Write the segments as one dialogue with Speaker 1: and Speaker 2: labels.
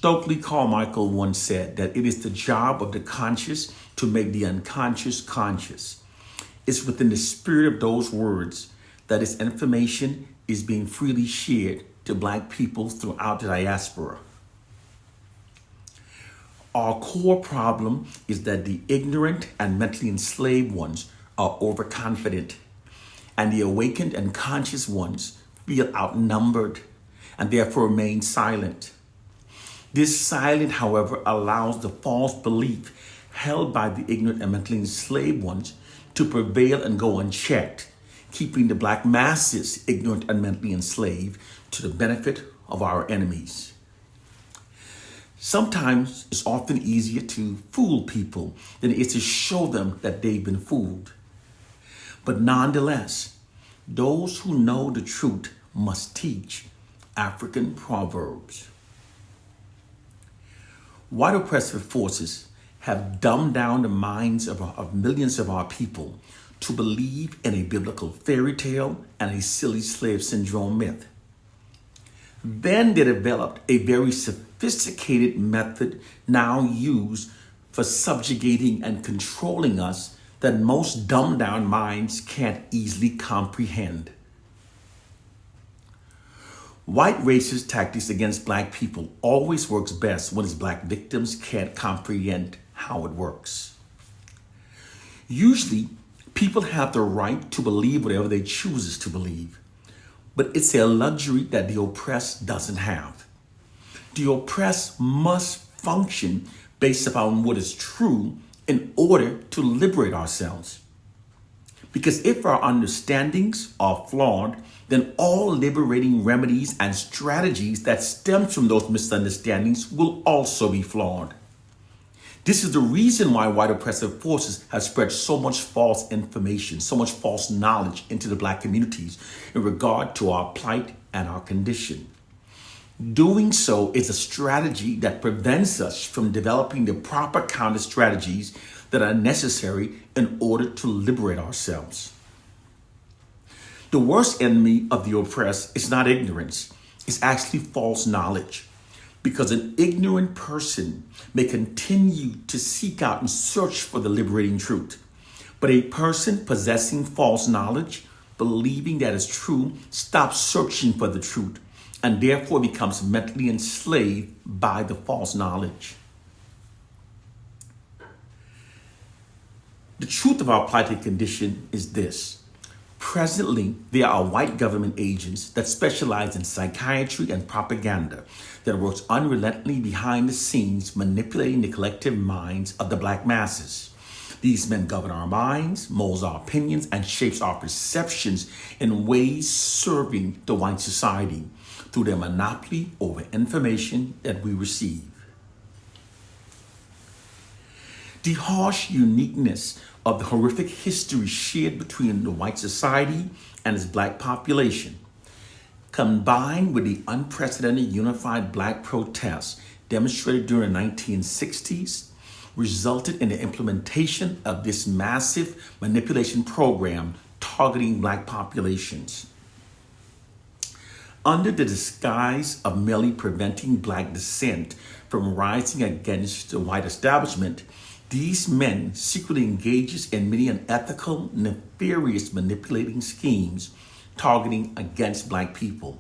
Speaker 1: Stokely Carmichael once said that it is the job of the conscious to make the unconscious conscious. It's within the spirit of those words that this information is being freely shared to Black people throughout the diaspora. Our core problem is that the ignorant and mentally enslaved ones are overconfident, and the awakened and conscious ones feel outnumbered and therefore remain silent. This silence, however, allows the false belief held by the ignorant and mentally enslaved ones to prevail and go unchecked, keeping the Black masses ignorant and mentally enslaved to the benefit of our enemies. Sometimes it's often easier to fool people than it is to show them that they've been fooled. But nonetheless, those who know the truth must teach. African proverbs. White oppressive forces have dumbed down the minds of millions of our people to believe in a biblical fairy tale and a silly slave syndrome myth. Then they developed a very sophisticated method now used for subjugating and controlling us that most dumbed down minds can't easily comprehend. White racist tactics against Black people always works best when its Black victims can't comprehend how it works. Usually, people have the right to believe whatever they choose to believe, but it's a luxury that the oppressed doesn't have. The oppressed must function based upon what is true in order to liberate ourselves. Because if our understandings are flawed, then all liberating remedies and strategies that stem from those misunderstandings will also be flawed. This is the reason why white oppressive forces have spread so much false information, so much false knowledge into the Black communities in regard to our plight and our condition. Doing so is a strategy that prevents us from developing the proper counter strategies that are necessary in order to liberate ourselves. The worst enemy of the oppressed is not ignorance, it's actually false knowledge. Because an ignorant person may continue to seek out and search for the liberating truth. But a person possessing false knowledge, believing that is true, stops searching for the truth and therefore becomes mentally enslaved by the false knowledge. The truth of our plighted condition is this. Presently, there are white government agents that specialize in psychiatry and propaganda that works unrelentingly behind the scenes, manipulating the collective minds of the Black masses. These men govern our minds, molds our opinions, and shapes our perceptions in ways serving the white society through their monopoly over information that we receive. The harsh uniqueness of the horrific history shared between the white society and its Black population, combined with the unprecedented unified Black protests demonstrated during the 1960s, resulted in the implementation of this massive manipulation program targeting Black populations. Under the disguise of merely preventing Black dissent from rising against the white establishment, these men secretly engages in many unethical, nefarious manipulating schemes targeting against Black people.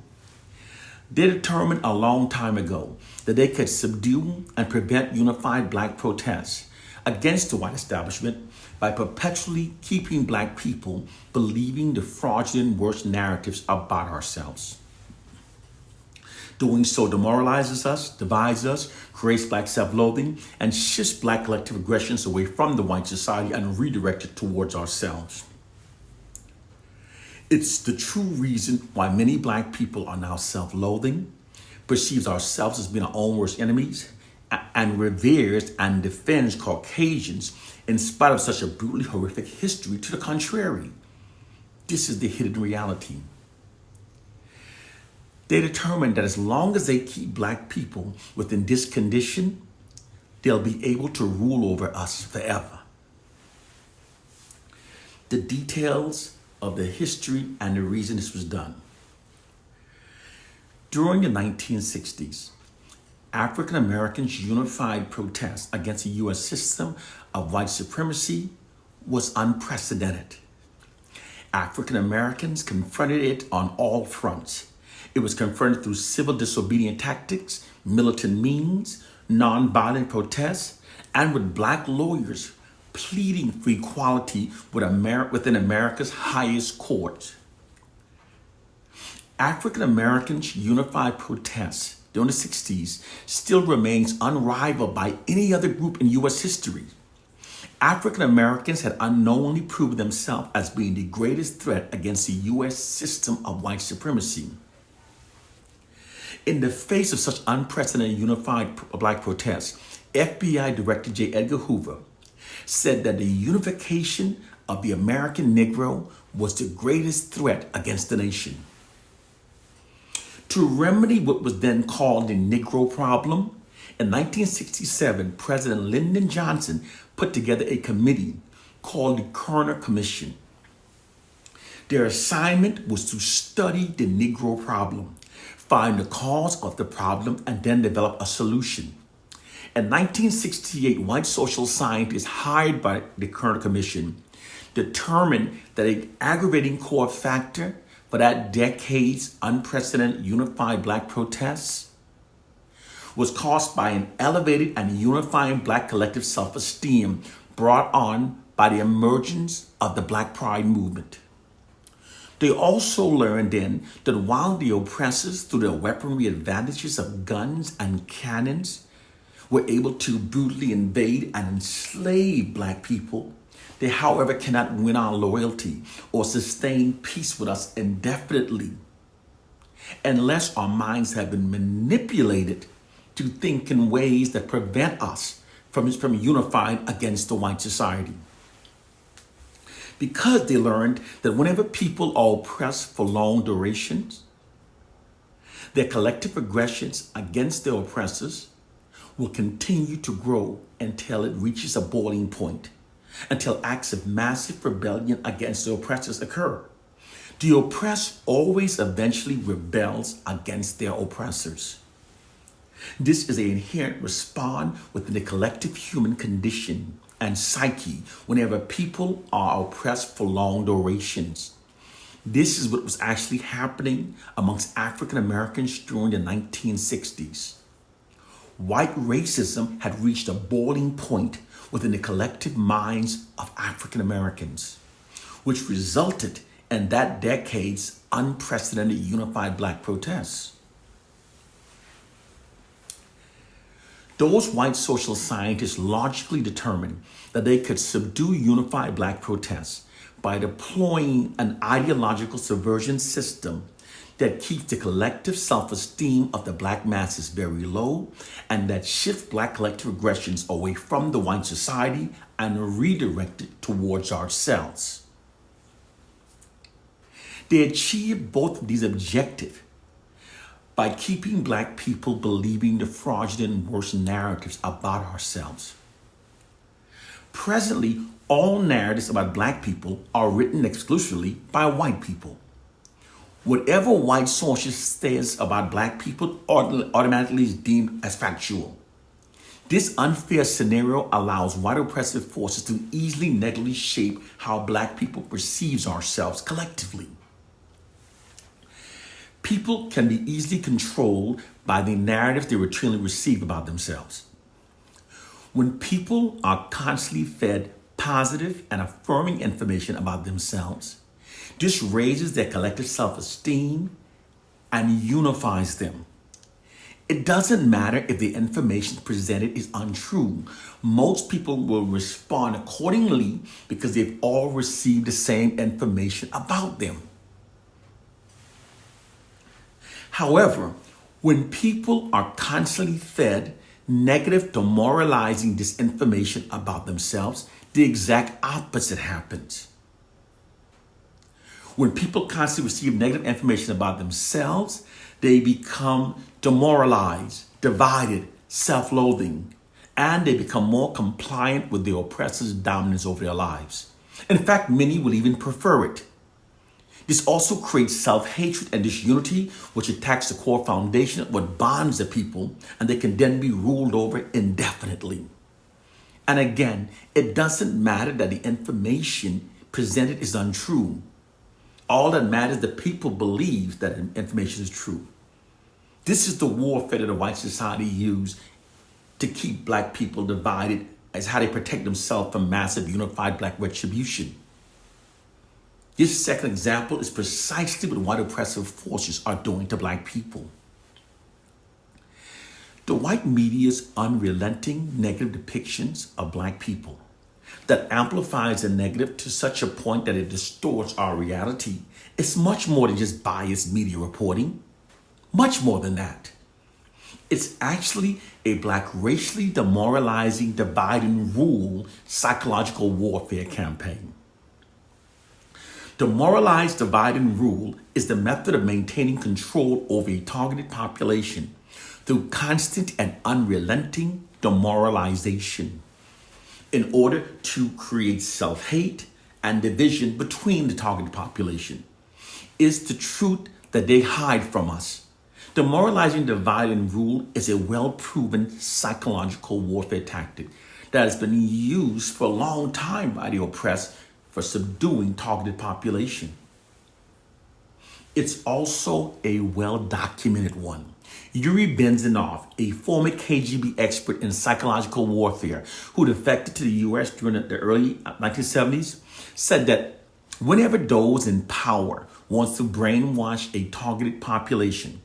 Speaker 1: They determined a long time ago that they could subdue and prevent unified Black protests against the white establishment by perpetually keeping Black people believing the fraudulent worst narratives about ourselves. Doing so demoralizes us, divides us, creates Black self-loathing, and shifts Black collective aggressions away from the white society and redirected towards ourselves. It's the true reason why many Black people are now self-loathing, perceives ourselves as being our own worst enemies, and reveres and defends Caucasians in spite of such a brutally horrific history to the contrary. This is the hidden reality. They determined that as long as they keep Black people within this condition, they'll be able to rule over us forever. The details of the history and the reason this was done. During the 1960s, African Americans' unified protest against the U.S. system of white supremacy was unprecedented. African Americans confronted it on all fronts. It was confronted through civil disobedient tactics, militant means, nonviolent protests, and with black lawyers pleading for equality within America's highest court. African Americans' unified protests during the 60s still remains unrivaled by any other group in U.S. history. African Americans had unknowingly proved themselves as being the greatest threat against the U.S. system of white supremacy. In the face of such unprecedented unified black protests, FBI Director J. Edgar Hoover said that the unification of the American Negro was the greatest threat against the nation. To remedy what was then called the Negro problem, in 1967, President Lyndon Johnson put together a committee called the Kerner Commission. Their assignment was to study the Negro problem, find the cause of the problem, and then develop a solution. In 1968, white social scientists hired by the Kerner Commission determined that an aggravating core factor for that decade's unprecedented unified black protests was caused by an elevated and unifying black collective self-esteem brought on by the emergence of the Black Pride movement. They also learned then that while the oppressors, through their weaponry advantages of guns and cannons, were able to brutally invade and enslave black people, they, however, cannot win our loyalty or sustain peace with us indefinitely unless our minds have been manipulated to think in ways that prevent us from unifying against the white society. Because they learned that whenever people are oppressed for long durations, their collective aggressions against their oppressors will continue to grow until it reaches a boiling point, until acts of massive rebellion against the oppressors occur. The oppressed always eventually rebels against their oppressors. This is an inherent response within the collective human condition and psyche whenever people are oppressed for long durations. This is what was actually happening amongst African Americans during the 1960s. White racism had reached a boiling point within the collective minds of African Americans, which resulted in that decade's unprecedented unified black protests. Those white social scientists logically determined that they could subdue unified black protests by deploying an ideological subversion system that keeps the collective self-esteem of the black masses very low and that shifts black collective aggressions away from the white society and redirect it towards ourselves. They achieved both of these objectives by keeping black people believing the fraudulent and worse narratives about ourselves. Presently, all narratives about black people are written exclusively by white people. Whatever white sources says about black people automatically is deemed as factual. This unfair scenario allows white oppressive forces to easily negatively shape how black people perceive ourselves collectively. People can be easily controlled by the narrative they routinely receive about themselves. When people are constantly fed positive and affirming information about themselves, this raises their collective self-esteem and unifies them. It doesn't matter if the information presented is untrue. Most people will respond accordingly because they've all received the same information about them. However, when people are constantly fed negative, demoralizing disinformation about themselves, the exact opposite happens. When people constantly receive negative information about themselves, they become demoralized, divided, self-loathing, and they become more compliant with the oppressor's dominance over their lives. In fact, many will even prefer it. This also creates self-hatred and disunity, which attacks the core foundation of what bonds the people, and they can then be ruled over indefinitely. And again, it doesn't matter that the information presented is untrue. All that matters is the people believe that information is true. This is the warfare that the white society used to keep black people divided, as how they protect themselves from massive unified black retribution. This second example is precisely what white oppressive forces are doing to black people. The white media's unrelenting negative depictions of black people that amplifies the negative to such a point that it distorts our reality is much more than just biased media reporting. Much more than that. It's actually a black racially demoralizing, divide and rule psychological warfare campaign. Demoralize, divide, and rule is the method of maintaining control over a targeted population through constant and unrelenting demoralization in order to create self-hate and division between the targeted population. Is the truth that they hide from us. Demoralizing, divide, and rule is a well-proven psychological warfare tactic that has been used for a long time by the oppressed for subduing targeted population. It's also a well-documented one. Yuri Benzanov, a former KGB expert in psychological warfare who defected to the US during the early 1970s, said that whenever those in power want to brainwash a targeted population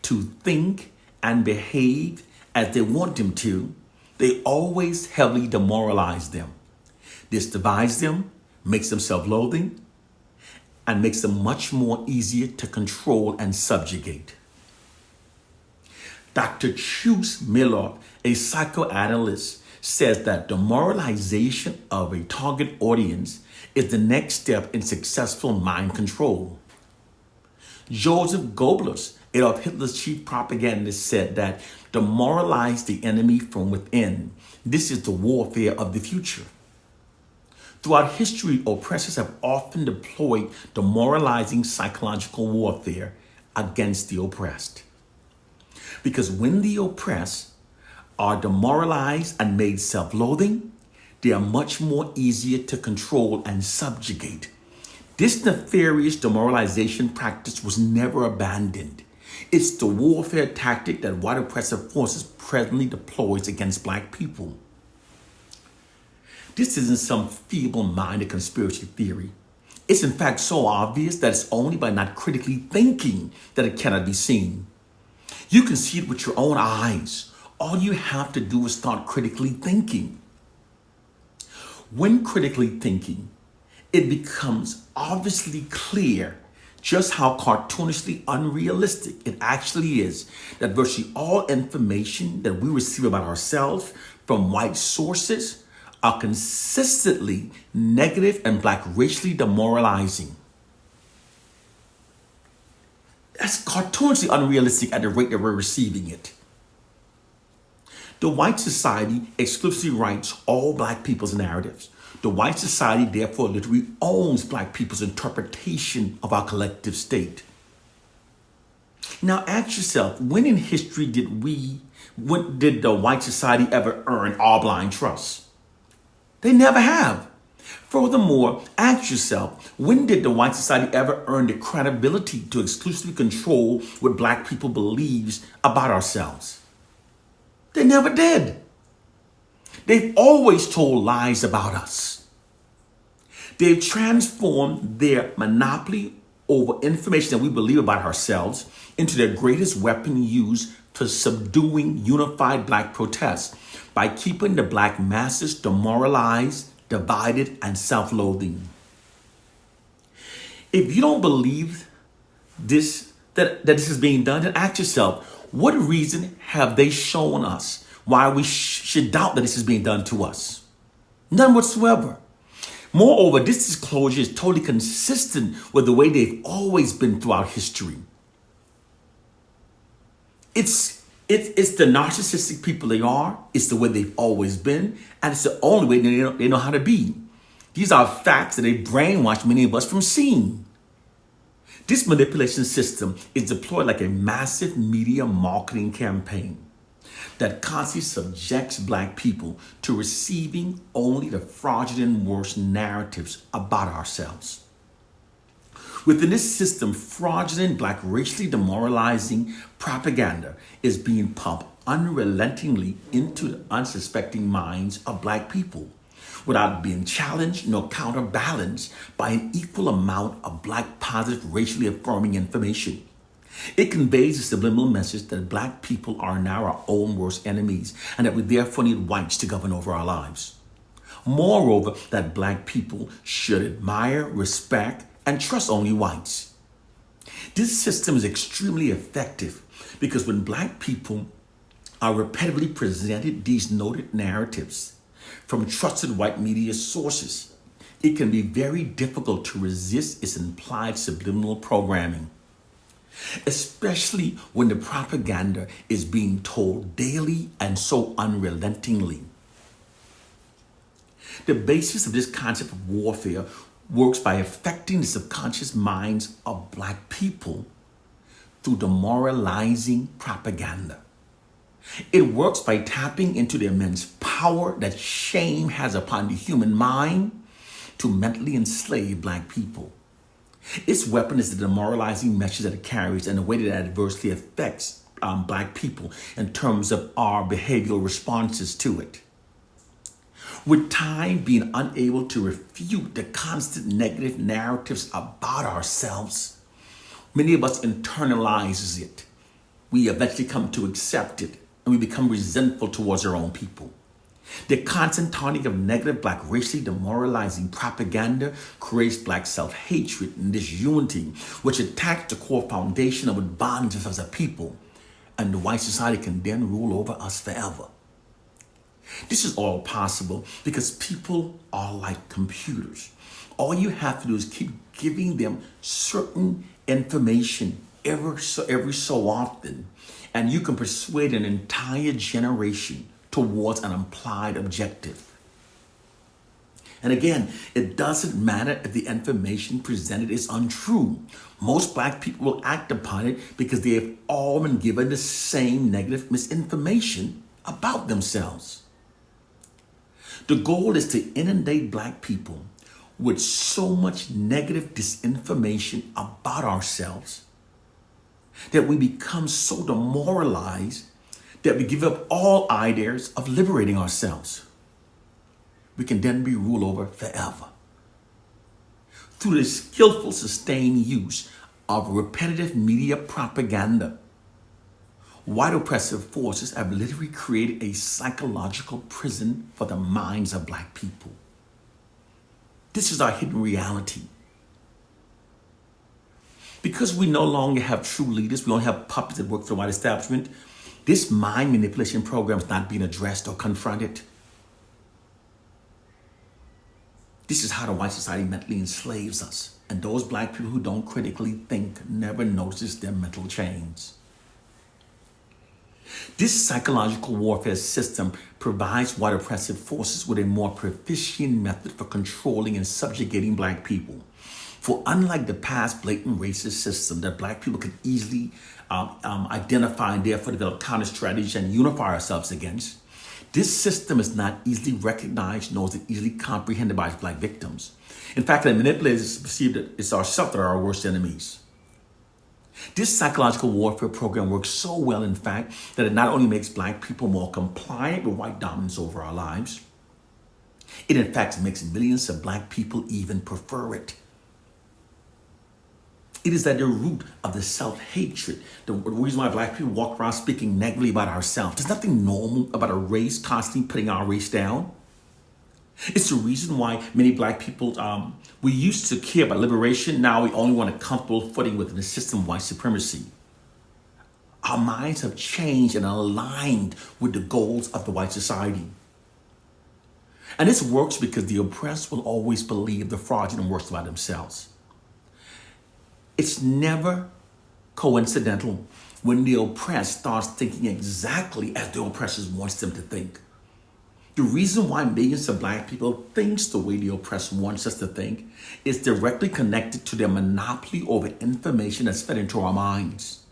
Speaker 1: to think and behave as they want them to, they always heavily demoralize them. This divides them, makes them self-loathing, and makes them much more easier to control and subjugate. Dr. Chus Milov, a psychoanalyst, says that demoralization of a target audience is the next step in successful mind control. Joseph Goebbels, Adolf Hitler's chief propagandist, said that demoralize the enemy from within. This is the warfare of the future. Throughout history, oppressors have often deployed demoralizing psychological warfare against the oppressed. Because when the oppressed are demoralized and made self-loathing, they are much more easier to control and subjugate. This nefarious demoralization practice was never abandoned. It's the warfare tactic that white oppressive forces presently deploys against black people. This isn't some feeble-minded conspiracy theory. It's in fact so obvious that it's only by not critically thinking that it cannot be seen. You can see it with your own eyes. All you have to do is start critically thinking. When critically thinking, it becomes obviously clear just how cartoonishly unrealistic it actually is that virtually all information that we receive about ourselves from white sources are consistently negative and black racially demoralizing. That's cartoonishly unrealistic at the rate that we're receiving it. The white society exclusively writes all black people's narratives. The white society therefore literally owns black people's interpretation of our collective state. Now ask yourself, when in history did the white society ever earn our blind trust? They never have. Furthermore, ask yourself, when did the white society ever earn the credibility to exclusively control what black people believes about ourselves? They never did. They've always told lies about us. They've transformed their monopoly over information that we believe about ourselves into their greatest weapon used for subduing unified black protests by keeping the black masses demoralized, divided, and self-loathing. If you don't believe that this is being done, then ask yourself, what reason have they shown us why we should doubt that this is being done to us? None whatsoever. Moreover, this disclosure is totally consistent with the way they've always been throughout history. It's the narcissistic people they are. It's the way they've always been. And it's the only way they know how to be. These are facts that they brainwash many of us from seeing. This manipulation system is deployed like a massive media marketing campaign that constantly subjects Black people to receiving only the fraudulent worst narratives about ourselves. Within this system, fraudulent Black racially demoralizing propaganda is being pumped unrelentingly into the unsuspecting minds of Black people without being challenged nor counterbalanced by an equal amount of Black positive racially affirming information. It conveys a subliminal message that Black people are now our own worst enemies and that we therefore need whites to govern over our lives. Moreover, that Black people should admire, respect, and trust only whites. This system is extremely effective because when Black people are repetitively presented these noted narratives from trusted white media sources, it can be very difficult to resist its implied subliminal programming, especially when the propaganda is being told daily and so unrelentingly. The basis of this concept of warfare works by affecting the subconscious minds of Black people through demoralizing propaganda. It works by tapping into the immense power that shame has upon the human mind to mentally enslave Black people. Its weapon is the demoralizing message that it carries and the way that it adversely affects Black people in terms of our behavioral responses to it. With time, being unable to refute the constant negative narratives about ourselves, many of us internalizes it. We eventually come to accept it and we become resentful towards our own people. The constant taunting of negative Black racially demoralizing propaganda creates Black self-hatred and disunity, which attacks the core foundation of what bonds us as a people, and the white society can then rule over us forever. This is all possible because people are like computers. All you have to do is keep giving them certain information every so often, and you can persuade an entire generation towards an implied objective. And again, it doesn't matter if the information presented is untrue. Most Black people will act upon it because they have all been given the same negative misinformation about themselves. The goal is to inundate Black people with so much negative disinformation about ourselves that we become so demoralized that we give up all ideas of liberating ourselves. We can then be ruled over forever. Through the skillful, sustained use of repetitive media propaganda, white oppressive forces have literally created a psychological prison for the minds of Black people. This is our hidden reality. Because we no longer have true leaders, we don't have puppets that work for the white establishment, this mind manipulation program is not being addressed or confronted. This is how the white society mentally enslaves us. And those Black people who don't critically think never notice their mental chains. This psychological warfare system provides white oppressive forces with a more proficient method for controlling and subjugating Black people. For unlike the past blatant racist system that Black people could easily identify and therefore develop counter strategies and unify ourselves against, this system is not easily recognized nor is it easily comprehended by its Black victims. In fact, the manipulators perceive that it's ourselves that are our worst enemies. This psychological warfare program works so well, in fact, that it not only makes Black people more compliant with white dominance over our lives, it in fact makes millions of Black people even prefer it. It is at the root of the self-hatred, the reason why Black people walk around speaking negatively about ourselves. There's nothing normal about a race constantly putting our race down. It's the reason why many Black people, we used to care about liberation. Now we only want a comfortable footing within the system of white supremacy. Our minds have changed and aligned with the goals of the white society. And this works because the oppressed will always believe the fraudulent works about themselves. It's never coincidental when the oppressed starts thinking exactly as the oppressors wants them to think. The reason why millions of black people thinks the way the oppressed wants us to think is directly connected to their monopoly over information that's fed into our minds.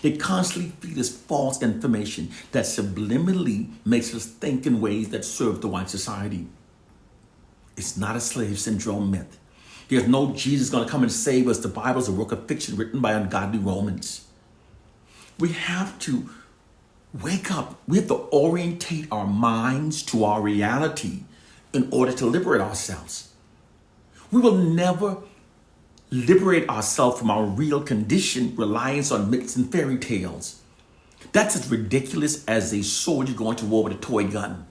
Speaker 1: They constantly feed us false information that subliminally makes us think in ways that serve the white society. It's not a slave syndrome myth. There's no Jesus going to come and save us. The Bible is a work of fiction written by ungodly Romans. We have to wake up. We have to orientate our minds to our reality in order to liberate ourselves. We will never liberate ourselves from our real condition, reliance on myths and fairy tales. That's as ridiculous as a soldier going to war with a toy gun.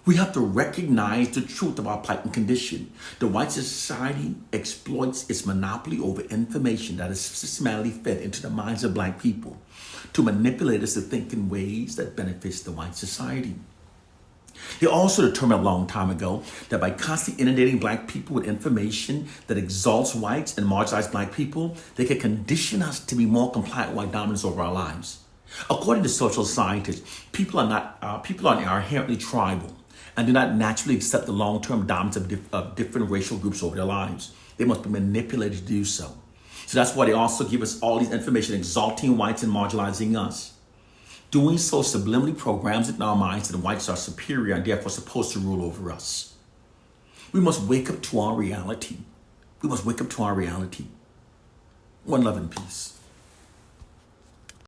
Speaker 1: We have to recognize the truth of our plight and condition. The white society exploits its monopoly over information that is systematically fed into the minds of black people to manipulate us to think in ways that benefits the white society. They also determined a long time ago that by constantly inundating black people with information that exalts whites and marginalizes black people, they can condition us to be more compliant with white dominance over our lives. According to social scientists, people are inherently tribal and do not naturally accept the long-term dominance of different racial groups over their lives. They must be manipulated to do so. So that's why they also give us all these information exalting whites and marginalizing us. Doing so subliminally programs it in our minds that the whites are superior and therefore supposed to rule over us. We must wake up to our reality. We must wake up to our reality. One love and peace.